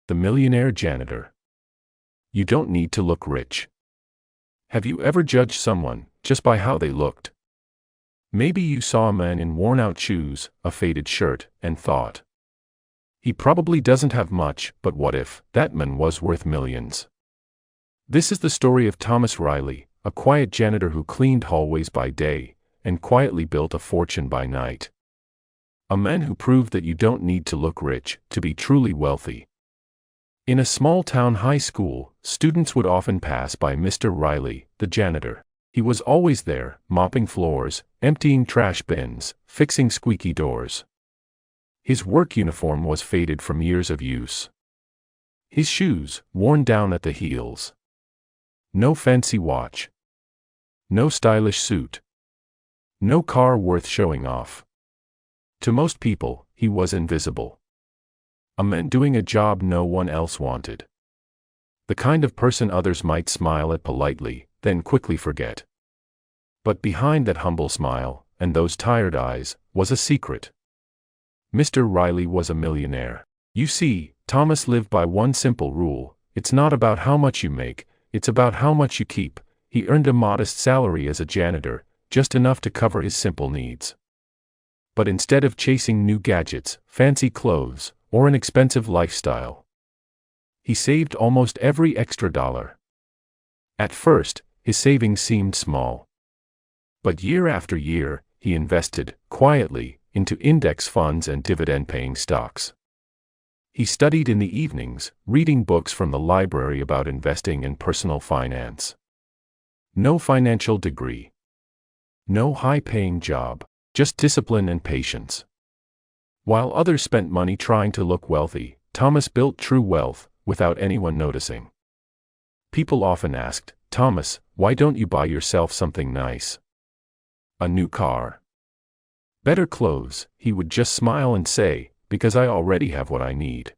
The Millionaire Janitor. You don't need to look rich. Have you ever judged someone just by how they looked? Maybe you saw a man in worn-out shoes, a faded shirt, and thought, he probably doesn't have much, but what if that man was worth millions? This is the story of Thomas Riley, a quiet janitor who cleaned hallways by day and quietly built a fortune by night. A man who proved that you don't need to look rich to be truly wealthy. In a small-town high school, students would often pass by Mr. Riley, the janitor. He was always there, mopping floors, emptying trash bins, fixing squeaky doors. His work uniform was faded from years of use. His shoes, worn down at the heels. No fancy watch. No stylish suit. No car worth showing off. To most people, he was invisible. A man doing a job no one else wanted. The kind of person others might smile at politely, then quickly forget. But behind that humble smile, and those tired eyes, was a secret. Mr. Riley was a millionaire. You see, Thomas lived by one simple rule: it's not about how much you make, it's about how much you keep. He earned a modest salary as a janitor, just enough to cover his simple needs. But instead of chasing new gadgets, fancy clothes, or an expensive lifestyle, he saved almost every extra dollar. At first, his savings seemed small. But year after year, he invested, quietly, into index funds and dividend-paying stocks. He studied in the evenings, reading books from the library about investing and personal finance. No financial degree. No high-paying job, just discipline and patience. While others spent money trying to look wealthy, Thomas built true wealth, without anyone noticing. People often asked, "Thomas, why don't you buy yourself something nice? A new car? Better clothes?" He would just smile and say, "Because I already have what I need.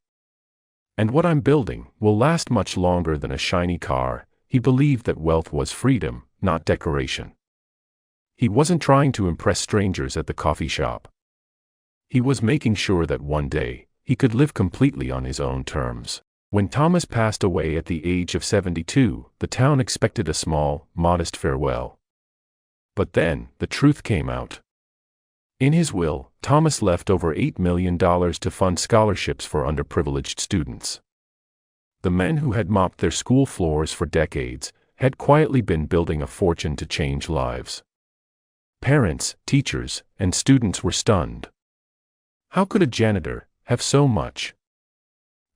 And what I'm building will last much longer than a shiny car." He believed that wealth was freedom, not decoration. He wasn't trying to impress strangers at the coffee shop. He was making sure that one day, he could live completely on his own terms. When Thomas passed away at the age of 72, the town expected a small, modest farewell. But then, the truth came out. In his will, Thomas left over $8 million to fund scholarships for underprivileged students. The men who had mopped their school floors for decades had quietly been building a fortune to change lives. Parents, teachers, and students were stunned. How could a janitor have so much?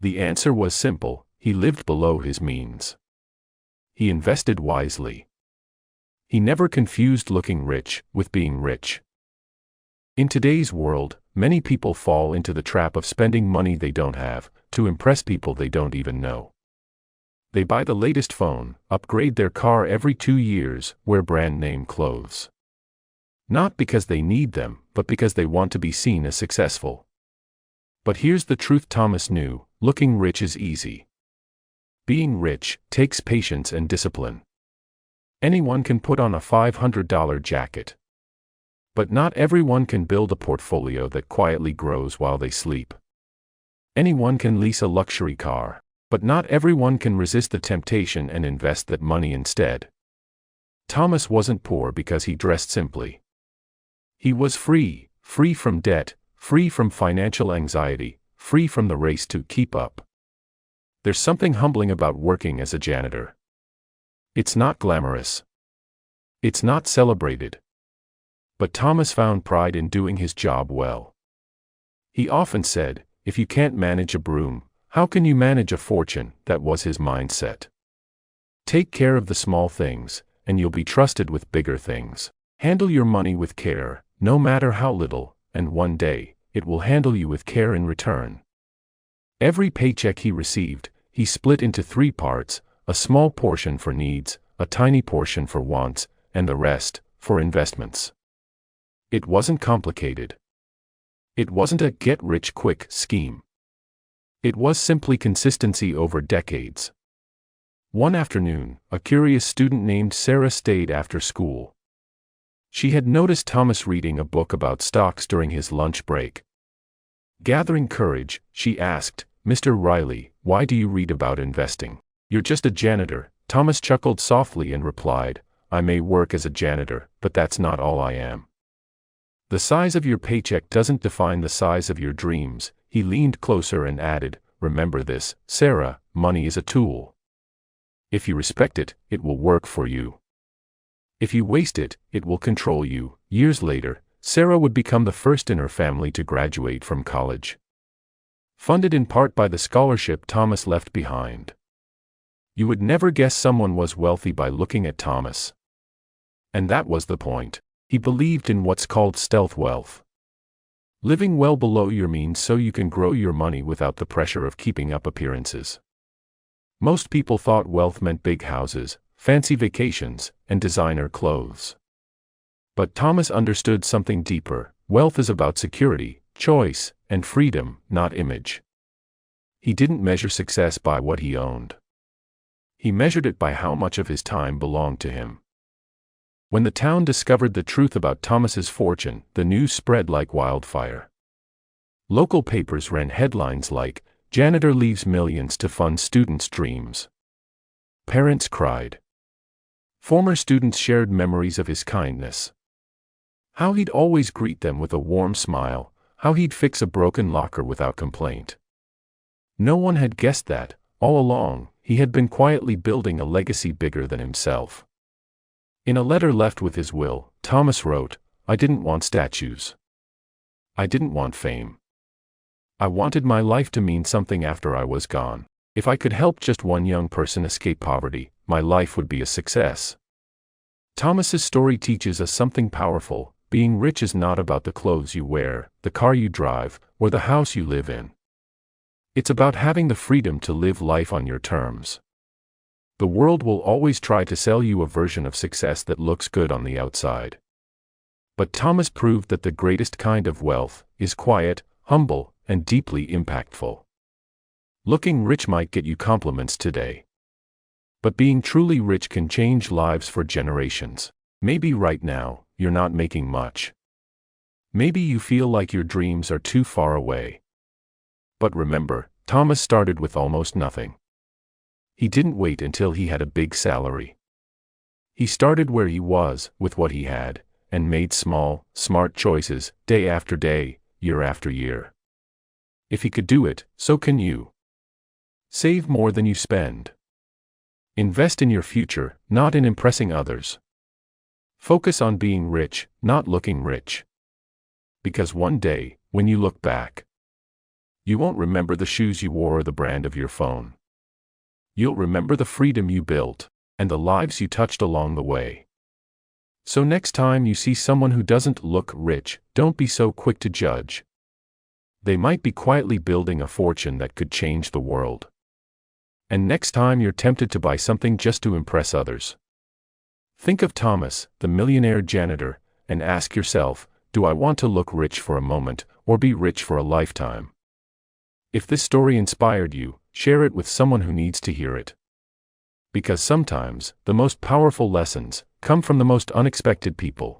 The answer was simple: he lived below his means. He invested wisely. He never confused looking rich with being rich. In today's world, many people fall into the trap of spending money they don't have, to impress people they don't even know. They buy the latest phone, upgrade their car every 2 years, wear brand-name clothes. Not because they need them, but because they want to be seen as successful. But here's the truth Thomas knew: looking rich is easy. Being rich takes patience and discipline. Anyone can put on a $500 jacket. But not everyone can build a portfolio that quietly grows while they sleep. Anyone can lease a luxury car, but not everyone can resist the temptation and invest that money instead. Thomas wasn't poor because he dressed simply. He was free from debt, free from financial anxiety, free from the race to keep up. There's something humbling about working as a janitor. It's not glamorous. It's not celebrated. But Thomas found pride in doing his job well. He often said, "If you can't manage a broom, how can you manage a fortune?" That was his mindset. Take care of the small things, and you'll be trusted with bigger things. Handle your money with care, no matter how little, and one day, it will handle you with care in return. Every paycheck he received, he split into 3 parts: a small portion for needs, a tiny portion for wants, and the rest for investments. It wasn't complicated. It wasn't a get-rich-quick scheme. It was simply consistency over decades. One afternoon, a curious student named Sarah stayed after school. She had noticed Thomas reading a book about stocks during his lunch break. Gathering courage, she asked, "Mr. Riley, why do you read about investing? You're just a janitor." Thomas chuckled softly and replied, "I may work as a janitor, but that's not all I am." "The size of your paycheck doesn't define the size of your dreams." He leaned closer and added, "Remember this, Sarah, money is a tool. If you respect it, it will work for you. If you waste it, it will control you." Years later, Sarah would become the first in her family to graduate from college, funded in part by the scholarship Thomas left behind. You would never guess someone was wealthy by looking at Thomas. And that was the point. He believed in what's called stealth wealth. Living well below your means so you can grow your money without the pressure of keeping up appearances. Most people thought wealth meant big houses, fancy vacations, and designer clothes. But Thomas understood something deeper. Wealth is about security, choice, and freedom, not image. He didn't measure success by what he owned. He measured it by how much of his time belonged to him. When the town discovered the truth about Thomas's fortune, the news spread like wildfire. Local papers ran headlines like, "Janitor leaves millions to fund students' dreams." Parents cried. Former students shared memories of his kindness. How he'd always greet them with a warm smile, how he'd fix a broken locker without complaint. No one had guessed that, all along, he had been quietly building a legacy bigger than himself. In a letter left with his will, Thomas wrote, "I didn't want statues. I didn't want fame. I wanted my life to mean something after I was gone. If I could help just one young person escape poverty, my life would be a success." Thomas's story teaches us something powerful. Being rich is not about the clothes you wear, the car you drive, or the house you live in. It's about having the freedom to live life on your terms. The world will always try to sell you a version of success that looks good on the outside. But Thomas proved that the greatest kind of wealth is quiet, humble, and deeply impactful. Looking rich might get you compliments today. But being truly rich can change lives for generations. Maybe right now, you're not making much. Maybe you feel like your dreams are too far away. But remember, Thomas started with almost nothing. He didn't wait until he had a big salary. He started where he was, with what he had, and made small, smart choices, day after day, year after year. If he could do it, so can you. Save more than you spend. Invest in your future, not in impressing others. Focus on being rich, not looking rich. Because one day, when you look back, you won't remember the shoes you wore or the brand of your phone. You'll remember the freedom you built, and the lives you touched along the way. So next time you see someone who doesn't look rich, don't be so quick to judge. They might be quietly building a fortune that could change the world. And next time you're tempted to buy something just to impress others, think of Thomas, the millionaire janitor, and ask yourself, do I want to look rich for a moment, or be rich for a lifetime? If this story inspired you, share it with someone who needs to hear it. Because sometimes, the most powerful lessons come from the most unexpected people.